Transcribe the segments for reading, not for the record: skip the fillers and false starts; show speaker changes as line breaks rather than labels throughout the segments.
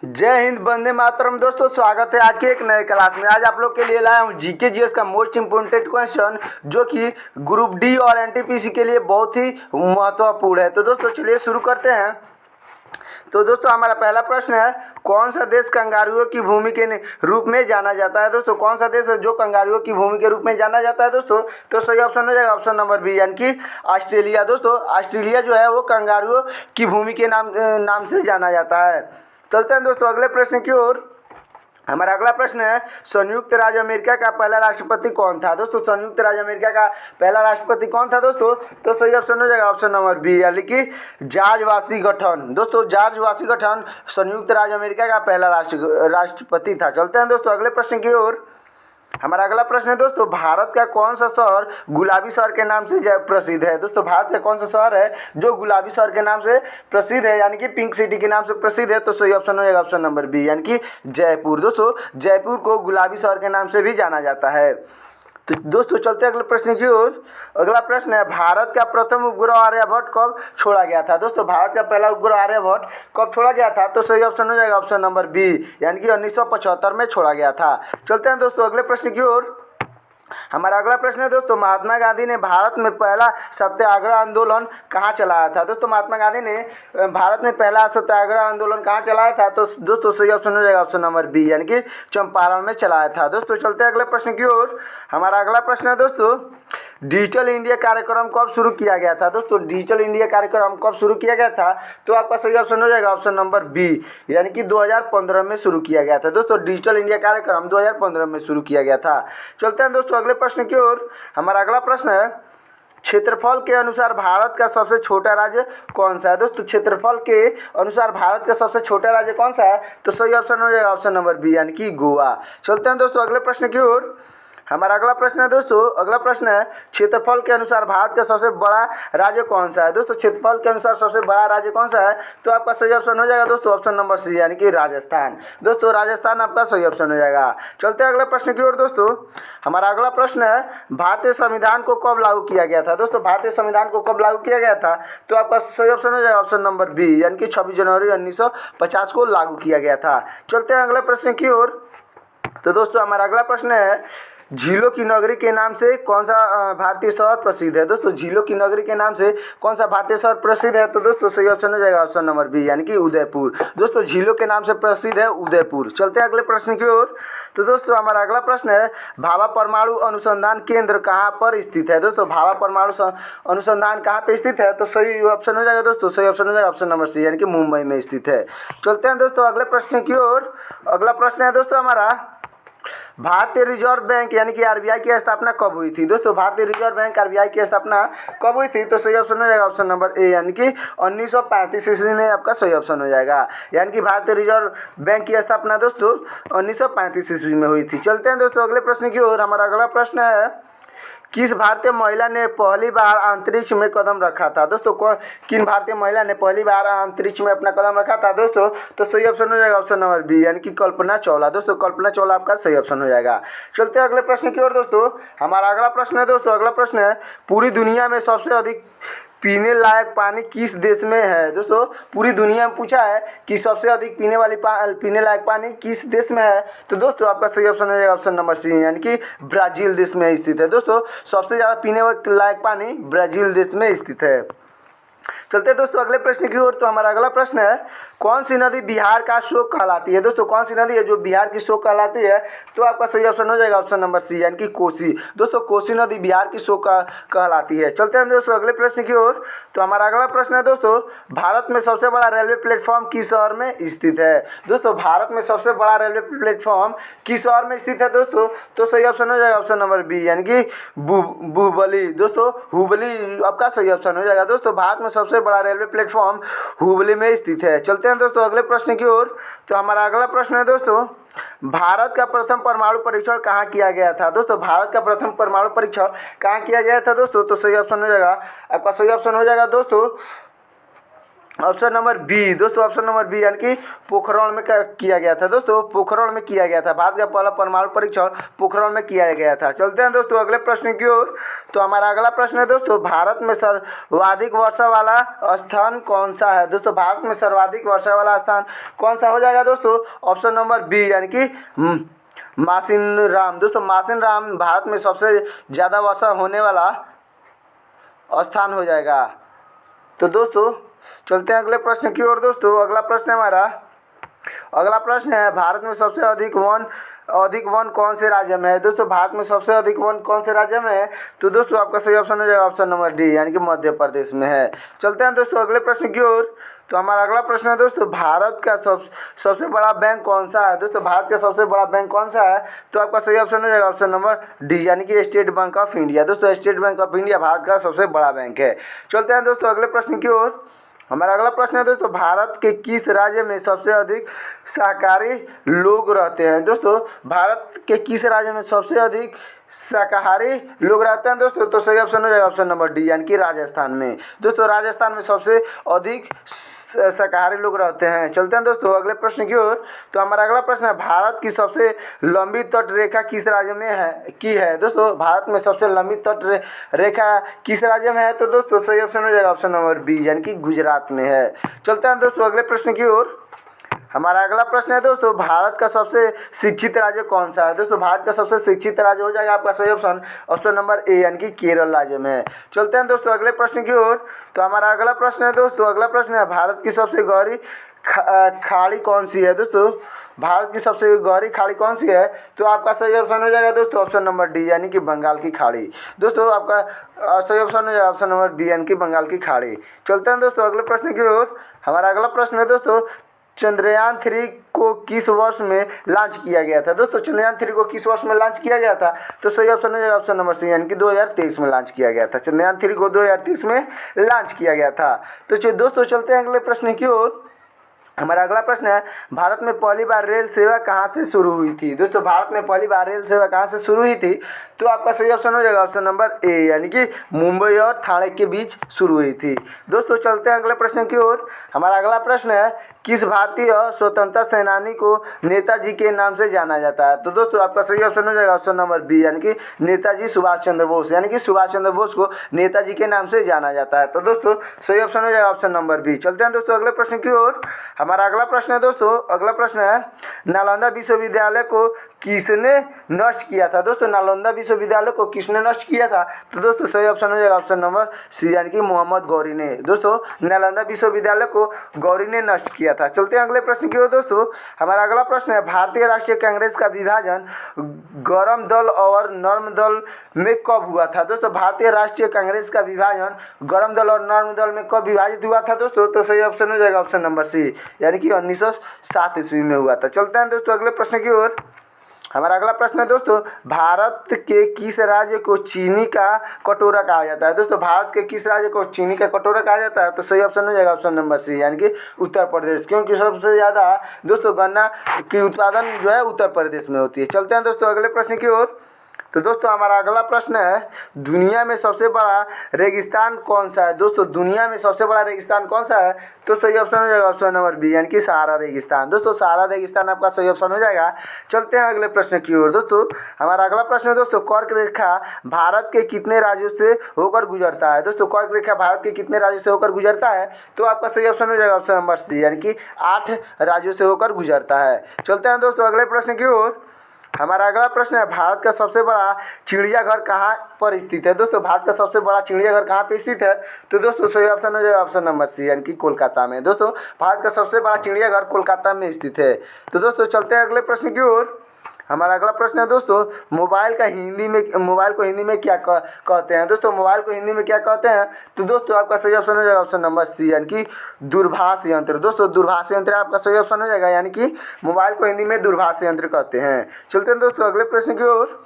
जय हिंद, वंदे मातरम। दोस्तों स्वागत है आज के एक नए क्लास में। आज आप लोग के लिए लाया हूँ जीके जीएस का मोस्ट इम्पोर्टेंट क्वेश्चन, जो कि ग्रुप डी और एनटीपीसी के लिए बहुत ही महत्वपूर्ण है। तो दोस्तों चलिए शुरू करते हैं। तो दोस्तों हमारा पहला प्रश्न है, कौन सा देश कंगारुओं की भूमि के रूप में जाना जाता है। दोस्तों कौन सा देश है जो कंगारुओं की भूमि के रूप में जाना जाता है दोस्तों? तो सही ऑप्शन हो जाएगा ऑप्शन नंबर बी, यानी कि ऑस्ट्रेलिया। दोस्तों ऑस्ट्रेलिया जो है वो कंगारुओं की भूमि के नाम से जाना जाता है। चलते हैं दोस्तों अगले प्रश्न की ओर। हमारा अगला प्रश्न है, संयुक्त राज्य अमेरिका का पहला राष्ट्रपति कौन था। दोस्तों संयुक्त राज्य अमेरिका का पहला राष्ट्रपति कौन था दोस्तों? तो सही ऑप्शन हो जाएगा ऑप्शन नंबर बी, यानी कि जॉर्ज वाशिंगटन। दोस्तों जॉर्ज वाशिंगटन संयुक्त राज्य अमेरिका का पहला राष्ट्रपति था। चलते हैं दोस्तों अगले प्रश्न की ओर। हमारा अगला प्रश्न है दोस्तों, भारत का कौन सा शहर गुलाबी शहर के नाम से प्रसिद्ध है। दोस्तों भारत का कौन सा शहर है जो गुलाबी शहर के नाम से प्रसिद्ध है, यानी कि पिंक सिटी के नाम से प्रसिद्ध है? तो सही ऑप्शन हो जाएगा ऑप्शन नंबर बी, यानी कि जयपुर। दोस्तों जयपुर को गुलाबी शहर के नाम से भी जाना जाता है। तो दोस्तों चलते अगले प्रश्न की ओर। अगला प्रश्न है, भारत का प्रथम उपग्रह आर्यभट्ट कब छोड़ा गया था। दोस्तों भारत का पहला उपग्रह आर्यभट्ट कब छोड़ा गया था? तो सही ऑप्शन हो जाएगा ऑप्शन नंबर बी, यानी कि 1975 में छोड़ा गया था। चलते हैं दोस्तों अगले प्रश्न की ओर। हमारा अगला प्रश्न है दोस्तों, महात्मा गांधी ने भारत में पहला सत्याग्रह आंदोलन कहाँ चलाया था। दोस्तों महात्मा गांधी ने भारत में पहला सत्याग्रह आंदोलन कहाँ चलाया था? तो दोस्तों सही ऑप्शन हो जाएगा ऑप्शन नंबर बी, यानी कि चंपारण में चलाया था। दोस्तों चलते हैं अगले प्रश्न की ओर। हमारा अगला प्रश्न है दोस्तों, डिजिटल इंडिया कार्यक्रम कब शुरू किया गया था। दोस्तों डिजिटल इंडिया कार्यक्रम कब शुरू किया गया था? तो आपका सही ऑप्शन हो जाएगा ऑप्शन नंबर बी, यानी कि 2015 में शुरू किया गया था। दोस्तों डिजिटल इंडिया कार्यक्रम 2015 में शुरू किया गया था। चलते हैं दोस्तों अगले प्रश्न की ओर। हमारा अगला प्रश्न है, क्षेत्रफल के अनुसार भारत का सबसे छोटा राज्य कौन सा है। दोस्तों क्षेत्रफल के अनुसार भारत का सबसे छोटा राज्य कौन सा है? तो सही ऑप्शन हो जाएगा ऑप्शन नंबर बी, यानी कि गोवा। चलते हैं दोस्तों अगले प्रश्न की ओर। हमारा अगला प्रश्न है दोस्तों, अगला प्रश्न है, क्षेत्रफल के अनुसार भारत का सबसे बड़ा राज्य कौन सा है। दोस्तों क्षेत्रफल के अनुसार सबसे बड़ा राज्य कौन सा है? तो आपका सही ऑप्शन हो जाएगा दोस्तों ऑप्शन नंबर सी, यानी कि राजस्थान। दोस्तों राजस्थान आपका सही ऑप्शन हो जाएगा। चलते हैं अगले प्रश्न की ओर दोस्तों। हमारा अगला प्रश्न है, भारतीय संविधान को कब लागू किया गया था। दोस्तों भारतीय संविधान को कब लागू किया गया था? तो आपका सही ऑप्शन हो जाएगा ऑप्शन नंबर बी, यानी कि 26 जनवरी 1950 को लागू किया गया था। चलते हैं अगले प्रश्न की ओर। तो दोस्तों हमारा अगला प्रश्न है, झीलों की नगरी के नाम से कौन सा भारतीय शहर प्रसिद्ध है। दोस्तों झीलों की नगरी के नाम से कौन सा भारतीय शहर प्रसिद्ध है? तो दोस्तों सही ऑप्शन हो जाएगा ऑप्शन नंबर बी, यानी कि उदयपुर। दोस्तों झीलों के नाम से प्रसिद्ध है उदयपुर। चलते हैं अगले प्रश्न की ओर। तो दोस्तों हमारा अगला प्रश्न है, भाभा परमाणु अनुसंधान केंद्र कहाँ पर स्थित है। दोस्तों भाभा परमाणु अनुसंधान कहाँ पे स्थित है? तो सही ऑप्शन हो जाएगा दोस्तों सही ऑप्शन हो जाएगा ऑप्शन नंबर सी, यानी कि मुंबई में स्थित है। चलते हैं दोस्तों अगले प्रश्न की ओर। अगला प्रश्न है दोस्तों हमारा, भारतीय रिजर्व बैंक यानी कि आरबीआई की स्थापना कब हुई थी। दोस्तों भारतीय रिजर्व बैंक आरबीआई की स्थापना कब हुई थी? तो सही ऑप्शन हो जाएगा ऑप्शन नंबर ए, यानी कि 1935 ईस्वी में आपका सही ऑप्शन हो जाएगा, यानी कि भारतीय रिजर्व बैंक की स्थापना दोस्तों 1935 ईस्वी में हुई थी। चलते हैं दोस्तों अगले प्रश्न की ओर। हमारा अगला प्रश्न है, किस भारतीय महिला ने पहली बार अंतरिक्ष में कदम रखा था। दोस्तों किन भारतीय महिला ने पहली बार अंतरिक्ष में अपना कदम रखा था दोस्तों? तो सही ऑप्शन हो जाएगा ऑप्शन नंबर बी, यानी कि कल्पना चावला। दोस्तों कल्पना चावला आपका सही ऑप्शन हो जाएगा। चलते हैं अगले प्रश्न की ओर दोस्तों। हमारा अगला प्रश्न है दोस्तों, अगला प्रश्न है, पूरी दुनिया में सबसे अधिक पीने लायक पानी किस देश में है। दोस्तों पूरी दुनिया में पूछा है कि सबसे अधिक पीने लायक पानी किस देश में है। तो दोस्तों आपका सही ऑप्शन हो जाएगा ऑप्शन नंबर सी, यानी कि ब्राजील देश में स्थित है। दोस्तों सबसे ज़्यादा पीने लायक पानी ब्राजील देश में स्थित है। चलते हैं दोस्तों अगले प्रश्न की ओर। तो हमारा अगला प्रश्न है, कौन सी नदी बिहार का शोक कहलाती है। दोस्तों कौन सी नदी है जो बिहार की शोक कहलाती है? तो आपका सही ऑप्शन हो जाएगा ऑप्शन नंबर सी, यानी कि कोसी। दोस्तों कोसी नदी बिहार की शोक कहलाती है। चलते हैं दोस्तों अगले प्रश्न की ओर। तो हमारा अगला प्रश्न है दोस्तों, भारत में सबसे बड़ा रेलवे प्लेटफॉर्म किस शहर में स्थित है। दोस्तों भारत में सबसे बड़ा रेलवे प्लेटफॉर्म किस शहर में स्थित है दोस्तों? तो सही ऑप्शन हो जाएगा ऑप्शन नंबर बी, यानी कि हुबली। दोस्तों हुबली आपका सही ऑप्शन हो जाएगा। दोस्तों भारत में सबसे बड़ा रेलवे प्लेटफॉर्म हुबली में स्थित है। चलते हैं दोस्तों अगले प्रश्न की ओर। तो हमारा अगला प्रश्न है दोस्तों, भारत का प्रथम परमाणु परीक्षण कहाँ किया गया था। दोस्तों भारत का प्रथम परमाणु परीक्षण कहाँ किया गया था दोस्तों? तो सही ऑप्शन हो जाएगा आपका सही ऑप्शन हो जाएगा दोस्तों ऑप्शन नंबर बी दोस्तों, ऑप्शन नंबर बी यानी कि पोखरण में किया गया था दोस्तों, पोखरण में किया गया था। भारत का पहला परमाणु परीक्षण पोखरण में किया गया था। चलते हैं दोस्तों अगले प्रश्न की ओर। तो हमारा अगला प्रश्न है दोस्तों, भारत में सर्वाधिक वर्षा वाला स्थान कौन सा है दोस्तों? भारत में सर्वाधिक वर्षा वाला स्थान कौन सा हो जाएगा दोस्तों? ऑप्शन नंबर बी यानी कि मासिनराम दोस्तों, मासिनराम भारत में सबसे ज़्यादा वर्षा होने वाला स्थान हो जाएगा। तो दोस्तों चलते हैं अगले प्रश्न की ओर दोस्तों। अगला प्रश्न है भारत में सबसे अधिक वन कौन से राज्य में है दोस्तों? भारत में सबसे अधिक वन कौन से राज्य में है? तो दोस्तों आपका सही ऑप्शन हो जाएगा ऑप्शन नंबर डी यानी कि मध्य प्रदेश में है। चलते हैं दोस्तों अगले प्रश्न की ओर। तो हमारा अगला प्रश्न है दोस्तों, भारत का सबसे बड़ा बैंक कौन सा है दोस्तों? भारत का सबसे बड़ा बैंक कौन सा है? तो आपका सही ऑप्शन हो जाएगा ऑप्शन नंबर डी यानी कि स्टेट बैंक ऑफ इंडिया दोस्तों, state bank of India Bharat का सबसे बड़ा बैंक है। चलते हैं दोस्तों अगले प्रश्न की ओर। हमारा अगला प्रश्न है दोस्तों, भारत के किस राज्य में सबसे अधिक शाकाहारी लोग रहते हैं दोस्तों? भारत के किस राज्य में सबसे अधिक शाकाहारी लोग रहते हैं दोस्तों? तो सही ऑप्शन हो जाएगा ऑप्शन नंबर डी यानी कि राजस्थान में दोस्तों, राजस्थान में सबसे अधिक शाकाहारी लोग रहते हैं। चलते हैं दोस्तों अगले प्रश्न की ओर। तो हमारा अगला प्रश्न है, भारत की सबसे लंबी तट रेखा किस राज्य में है दोस्तों? भारत में सबसे लंबी तट रेखा किस राज्य में है? तो दोस्तों सही ऑप्शन हो जाएगा ऑप्शन नंबर बी यानी कि गुजरात में है। चलते हैं दोस्तों अगले प्रश्न की ओर। हमारा अगला प्रश्न है दोस्तों, भारत का सबसे शिक्षित राज्य कौन सा है दोस्तों? भारत का सबसे शिक्षित राज्य हो जाएगा आपका सही ऑप्शन ऑप्शन नंबर ए यानी कि केरल राज्य में। चलते हैं दोस्तों अगले प्रश्न की ओर। तो हमारा अगला प्रश्न है दोस्तों, अगला प्रश्न है, भारत की सबसे गहरी खाड़ी कौन सी है दोस्तों? भारत की सबसे गहरी खाड़ी कौन सी है? तो आपका सही ऑप्शन हो जाएगा दोस्तों ऑप्शन नंबर डी यानी कि बंगाल की खाड़ी दोस्तों, आपका सही ऑप्शन हो जाएगा ऑप्शन नंबर डी यानी कि बंगाल की खाड़ी। चलते हैं दोस्तों अगले प्रश्न की ओर। हमारा अगला प्रश्न है दोस्तों, चंद्रयान 3 को किस वर्ष में लॉन्च किया गया था दोस्तों? चंद्रयान 3 को किस वर्ष में लॉन्च किया गया था? तो सही ऑप्शन हो जाएगा ऑप्शन नंबर सी यानी कि 2023 में लॉन्च किया गया था। चंद्रयान 3 को 2023 में लॉन्च किया गया था। तो दोस्तों चलते हैं अगले प्रश्न की ओर। हमारा अगला प्रश्न है, भारत में पहली बार रेल सेवा कहाँ से शुरू हुई थी दोस्तों? भारत में पहली बार रेल सेवा कहाँ से शुरू हुई थी? तो आपका सही ऑप्शन हो जाएगा ऑप्शन नंबर ए यानी कि मुंबई और ठाणे के बीच शुरू हुई थी दोस्तों। चलते हैं अगले प्रश्न की ओर। हमारा अगला प्रश्न है, किस भारतीय स्वतंत्रता सेनानी को नेताजी के नाम से जाना जाता है? तो दोस्तों आपका सही ऑप्शन हो जाएगा ऑप्शन नंबर बी यानी कि नेताजी सुभाष चंद्र बोस यानी कि सुभाष चंद्र बोस को नेताजी के नाम से जाना जाता है। तो दोस्तों सही ऑप्शन हो जाएगा ऑप्शन नंबर बी। चलते हैं दोस्तों अगले प्रश्न की ओर। हमारा अगला प्रश्न है दोस्तों, अगला प्रश्न है, नालंदा विश्वविद्यालय को किसने नष्ट किया था दोस्तों? नालंदा विश्वविद्यालय को किसने नष्ट किया था? तो दोस्तों सही ऑप्शन हो जाएगा ऑप्शन नंबर सी यानी कि मोहम्मद गौरी ने दोस्तों, नालंदा विश्वविद्यालय को गौरी ने नष्ट किया था। चलते हैं अगले प्रश्न की ओर दोस्तों। हमारा अगला प्रश्न है, भारतीय राष्ट्रीय कांग्रेस का विभाजन गर्म दल और नर्म दल में कब हुआ था दोस्तों? भारतीय राष्ट्रीय कांग्रेस का विभाजन गर्म दल और नर्म दल में कब विभाजित हुआ था दोस्तों? तो सही ऑप्शन हो जाएगा ऑप्शन नंबर सी यानी कि 1907 ईस्वी में हुआ था। चलते हैं दोस्तों अगले प्रश्न की ओर। हमारा अगला प्रश्न है दोस्तों, भारत के किस राज्य को चीनी का कटोरा कहा जाता है दोस्तों? भारत के किस राज्य को चीनी का कटोरा कहा जाता है? तो सही ऑप्शन हो जाएगा ऑप्शन नंबर सी यानी कि उत्तर प्रदेश, क्योंकि सबसे ज़्यादा दोस्तों गन्ना की उत्पादन जो है उत्तर प्रदेश में होती है। चलते हैं दोस्तों अगले प्रश्न की ओर। तो दोस्तों हमारा अगला प्रश्न है, दुनिया में सबसे बड़ा रेगिस्तान कौन सा है दोस्तों? दुनिया में सबसे बड़ा रेगिस्तान कौन सा है? तो सही ऑप्शन हो जाएगा ऑप्शन नंबर बी यानी कि सहारा रेगिस्तान दोस्तों, सहारा रेगिस्तान आपका सही ऑप्शन हो जाएगा। चलते हैं अगले प्रश्न की ओर दोस्तों। हमारा अगला प्रश्न है दोस्तों, कर्क रेखा भारत के कितने राज्यों से होकर गुजरता है दोस्तों? कर्क रेखा भारत के कितने राज्यों से होकर गुजरता है? तो आपका सही ऑप्शन हो जाएगा ऑप्शन नंबर सी यानी कि 8 राज्यों से होकर गुजरता है। चलते हैं दोस्तों अगले प्रश्न की ओर। हमारा अगला प्रश्न है, भारत का सबसे बड़ा चिड़ियाघर कहाँ पर स्थित है दोस्तों? भारत का सबसे बड़ा चिड़ियाघर कहाँ पे स्थित है? तो दोस्तों सही ऑप्शन हो जाएगा ऑप्शन नंबर सी यानी कि कोलकाता में दोस्तों, भारत का सबसे बड़ा चिड़ियाघर कोलकाता में स्थित है। तो दोस्तों चलते हैं अगले प्रश्न की ओर। हमारा अगला प्रश्न है दोस्तों, मोबाइल को हिंदी में क्या कहते हैं दोस्तों? मोबाइल को हिंदी में क्या कहते हैं? तो दोस्तों आपका सही ऑप्शन हो जाएगा ऑप्शन नंबर सी यानी कि दूरभाष यंत्र दोस्तों, दूरभाष यंत्र आपका सही ऑप्शन हो जाएगा यानी कि मोबाइल को हिंदी में दूरभाष यंत्र कहते हैं। चलते हैं दोस्तों अगले प्रश्न की ओर।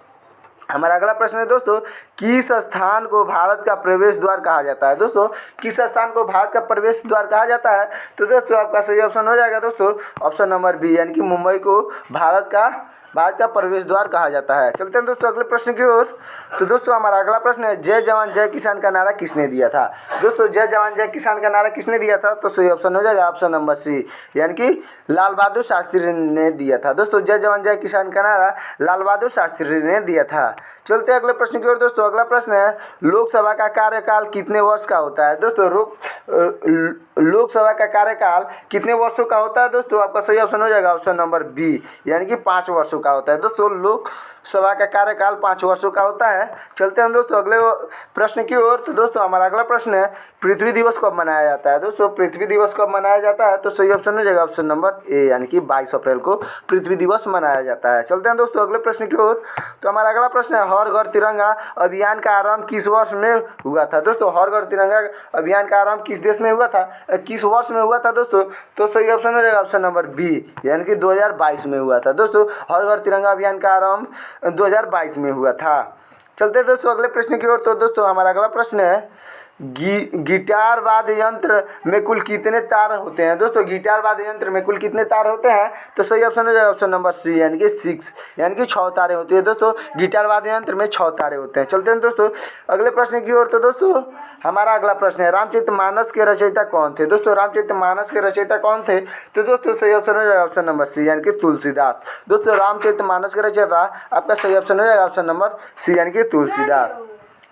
हमारा अगला प्रश्न है दोस्तों, किस स्थान को भारत का प्रवेश द्वार कहा जाता है दोस्तों? किस स्थान को भारत का प्रवेश द्वार कहा जाता है? तो दोस्तों आपका सही ऑप्शन हो जाएगा दोस्तों ऑप्शन नंबर बी यानी कि मुंबई को भारत का भारत का प्रवेश द्वार कहा जाता है। चलते हैं दोस्तों अगले प्रश्न की ओर। तो दोस्तों हमारा अगला प्रश्न है, जय जवान जय किसान का नारा किसने दिया था? दोस्तों जय जवान जय किसान का नारा किसने दिया था? तो सही ऑप्शन हो जाएगा ऑप्शन नंबर सी, यानी कि लाल बहादुर शास्त्री ने दिया था। दोस्तों जय जवान जय किसान का नारा लाल बहादुर शास्त्री ने दिया था। चलते हैं अगले प्रश्न की ओर। दोस्तों अगला प्रश्न है, लोकसभा का कार्यकाल कितने वर्ष का होता है? दोस्तों लोकसभा का कार्यकाल कितने वर्षों का होता है? दोस्तों आपका सही ऑप्शन हो जाएगा ऑप्शन नंबर बी, यानी कि 5 वर्षों का होता है। दोस्तों लोकसभा का कार्यकाल 5 वर्षों का होता है। चलते हैं दोस्तों अगले प्रश्न की ओर। तो दोस्तों हमारा अगला प्रश्न है, पृथ्वी दिवस कब मनाया जाता है? दोस्तों पृथ्वी दिवस कब मनाया जाता है? तो सही ऑप्शन हो जाएगा ऑप्शन नंबर ए, यानी कि 22 अप्रैल को पृथ्वी दिवस मनाया जाता है। चलते हैं दोस्तों अगले प्रश्न की ओर। तो हमारा अगला प्रश्न है, हर घर तिरंगा अभियान का आरंभ किस वर्ष में हुआ था? दोस्तों हर घर तिरंगा अभियान का आरंभ किस देश में हुआ था, किस वर्ष में हुआ था? दोस्तों तो सही ऑप्शन हो जाएगा ऑप्शन नंबर बी, यानी कि 2022 में हुआ था। दोस्तों हर घर तिरंगा अभियान का आरंभ 2022 में हुआ था। चलते हैं दोस्तों अगले प्रश्न की ओर। तो दोस्तों हमारा अगला प्रश्न है, गिटार वाद्य यंत्र में कुल कितने तार होते हैं? दोस्तों गिटार वाद्य यंत्र में कुल कितने तार होते हैं? तो सही ऑप्शन हो जाएगा ऑप्शन नंबर सी, यानी कि 6, यानी कि 6 तारे होती है। दोस्तों गिटार वाद्य यंत्र में 6 तारे होते हैं। चलते हैं दोस्तों अगले प्रश्न की ओर। तो दोस्तों हमारा अगला प्रश्न है, रामचरितमानस के रचयिता कौन थे? दोस्तों रामचरितमानस के रचयिता कौन थे? तो दोस्तों सही ऑप्शन हो जाएगा ऑप्शन नंबर सी, यानी कि तुलसीदास। दोस्तों रामचरितमानस के रचयिता आपका सही ऑप्शन हो जाएगा ऑप्शन नंबर सी, यानी कि तुलसीदास।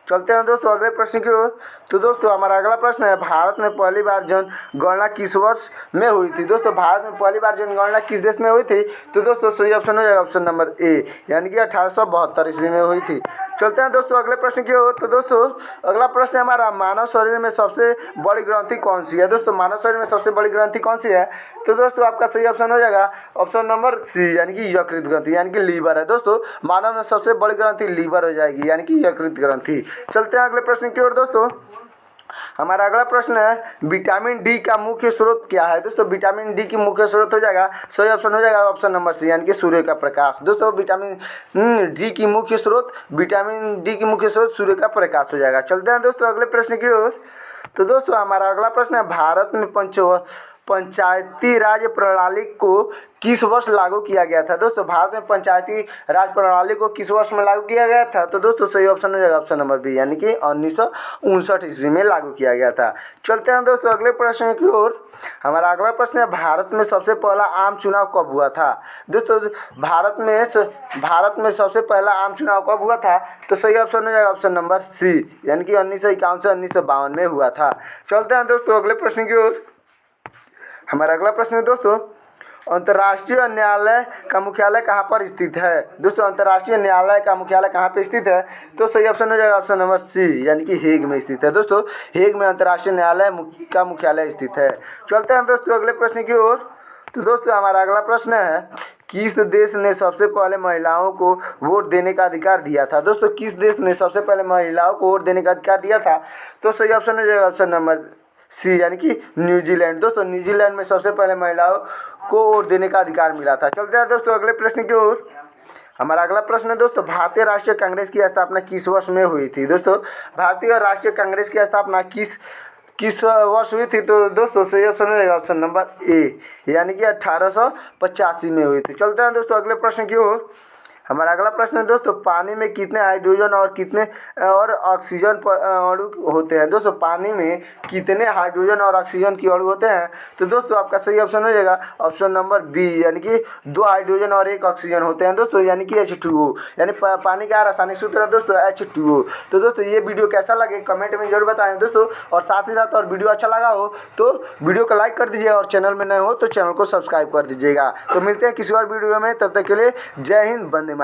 चलते हैं दोस्तों अगले प्रश्न की ओर। तो दोस्तों हमारा अगला प्रश्न है, भारत में पहली बार जनगणना किस वर्ष में हुई थी? दोस्तों भारत में पहली बार जनगणना किस देश में हुई थी? तो दोस्तों सही ऑप्शन हो जाएगा ऑप्शन नंबर ए, यानी कि 1872 ईस्वी में हुई थी। चलते हैं दोस्तों अगले प्रश्न की ओर। तो दोस्तों अगला प्रश्न है हमारा, मानव शरीर में सबसे बड़ी ग्रंथि कौन सी है? दोस्तों मानव शरीर में सबसे बड़ी ग्रंथि कौन सी है? तो दोस्तों आपका सही ऑप्शन हो जाएगा ऑप्शन नंबर सी, यानी कि यकृत ग्रंथि, यानी कि लीवर है। दोस्तों मानव में सबसे बड़ी ग्रंथि लीवर हो जाएगी, यानी कि यकृत ग्रंथि। चलते हैं अगले प्रश्न की ओर। दोस्तों हमारा अगला प्रश्न है, विटामिन डी का मुख्य स्रोत क्या है? दोस्तों विटामिन डी की मुख्य स्रोत हो जाएगा, सही ऑप्शन हो जाएगा ऑप्शन नंबर सी, यानी कि सूर्य का प्रकाश। दोस्तों विटामिन डी की मुख्य स्रोत सूर्य का प्रकाश हो जाएगा। चलते हैं दोस्तों अगले प्रश्न की ओर। तो दोस्तों हमारा अगला प्रश्न है, भारत में पंचायती राज प्रणाली को किस वर्ष लागू किया गया था? दोस्तों भारत में पंचायती राज प्रणाली को किस वर्ष में लागू किया गया था? तो दोस्तों सही ऑप्शन हो जाएगा ऑप्शन नंबर बी, यानी कि 1959 ईस्वी में लागू किया गया था। चलते हैं दोस्तों अगले प्रश्न की ओर। हमारा अगला प्रश्न है, भारत में सबसे पहला आम चुनाव कब हुआ था? दोस्तों भारत में सबसे पहला आम चुनाव कब हुआ था? तो सही ऑप्शन हो जाएगा ऑप्शन नंबर सी, यानी कि 1951 से 1952 में हुआ था। चलते हैं दोस्तों अगले प्रश्न की ओर। हमारा अगला प्रश्न है दोस्तों, अंतर्राष्ट्रीय न्यायालय का मुख्यालय कहाँ पर स्थित है? दोस्तों अंतर्राष्ट्रीय न्यायालय का मुख्यालय कहाँ पे स्थित है? तो सही ऑप्शन हो जाएगा ऑप्शन नंबर सी, यानी कि हेग में स्थित है। दोस्तों हेग में अंतर्राष्ट्रीय न्यायालय का मुख्यालय स्थित है। चलते हैं दोस्तों अगले प्रश्न की ओर। तो दोस्तों हमारा अगला प्रश्न है, किस देश ने सबसे पहले महिलाओं को वोट देने का अधिकार दिया था? दोस्तों किस देश ने सबसे पहले महिलाओं को वोट देने का अधिकार दिया था? तो सही ऑप्शन हो जाएगा ऑप्शन नंबर सी, यानी कि न्यूजीलैंड। दोस्तों न्यूजीलैंड में सबसे पहले महिलाओं को वोट देने का अधिकार मिला था। चलते हैं दोस्तों अगले प्रश्न की ओर। हमारा अगला प्रश्न है दोस्तों, भारतीय राष्ट्रीय कांग्रेस की स्थापना किस वर्ष में हुई थी? दोस्तों भारतीय राष्ट्रीय कांग्रेस की स्थापना किस वर्ष हुई थी? तो दोस्तों सही ऑप्शन हो जाएगा ऑप्शन नंबर ए, यानी कि 1885 में हुई थी। चलते हैं दोस्तों अगले प्रश्न की ओर। हमारा अगला प्रश्न है दोस्तों, पानी में कितने हाइड्रोजन और कितने ऑक्सीजन अणु होते हैं? दोस्तों पानी में कितने हाइड्रोजन और ऑक्सीजन की अणु होते हैं? तो दोस्तों आपका सही ऑप्शन हो जाएगा ऑप्शन नंबर बी, यानी कि 2 हाइड्रोजन और 1 ऑक्सीजन होते हैं दोस्तों, यानी कि H2O, यानी पानी का रासायनिक सूत्र है दोस्तों H2O। तो दोस्तों ये वीडियो कैसा लगे कमेंट में जरूर बताएं दोस्तों, और साथ ही साथ और वीडियो अच्छा लगा हो तो वीडियो को लाइक कर दीजिएगा, और चैनल में नए हो तो चैनल को सब्सक्राइब कर दीजिएगा। तो मिलते हैं किसी और वीडियो में, तब तक के लिए जय हिंद, वंदे मातरम।